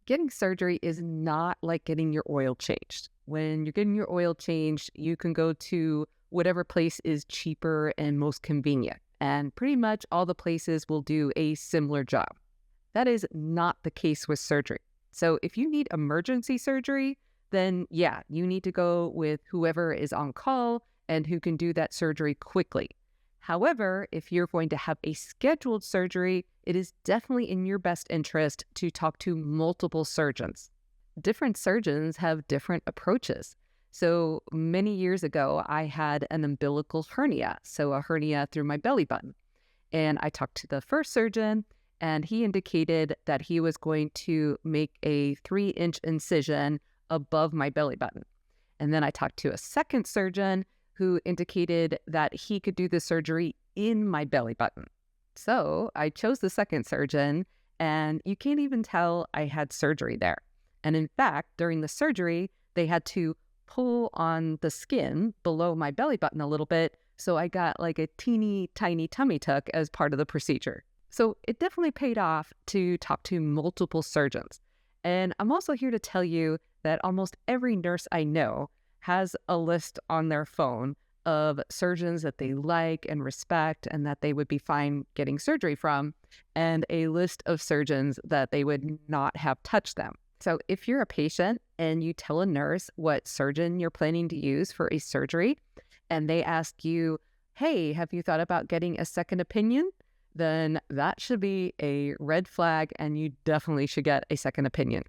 Getting surgery is not like getting your oil changed. When you're getting your oil changed, you can go to whatever place is cheaper and most convenient, and pretty much all the places will do a similar job. That is not the case with surgery. So if you need emergency surgery, then yeah, you need to go with whoever is on call and who can do that surgery quickly. However, if you're going to have a scheduled surgery, it is definitely in your best interest to talk to multiple surgeons. Different surgeons have different approaches. So many years ago, I had an umbilical hernia, so a hernia through my belly button. And I talked to the first surgeon, and he indicated that he was going to make a 3-inch incision above my belly button. And then I talked to a second surgeon who indicated that he could do the surgery in my belly button. So I chose the second surgeon, and you can't even tell I had surgery there. And in fact, during the surgery, they had to pull on the skin below my belly button a little bit, so I got like a teeny tiny tummy tuck as part of the procedure. So it definitely paid off to talk to multiple surgeons. And I'm also here to tell you that almost every nurse I know has a list on their phone of surgeons that they like and respect and that they would be fine getting surgery from, and a list of surgeons that they would not have touched them. So if you're a patient and you tell a nurse what surgeon you're planning to use for a surgery, and they ask you, hey, have you thought about getting a second opinion? Then that should be a red flag, and you definitely should get a second opinion.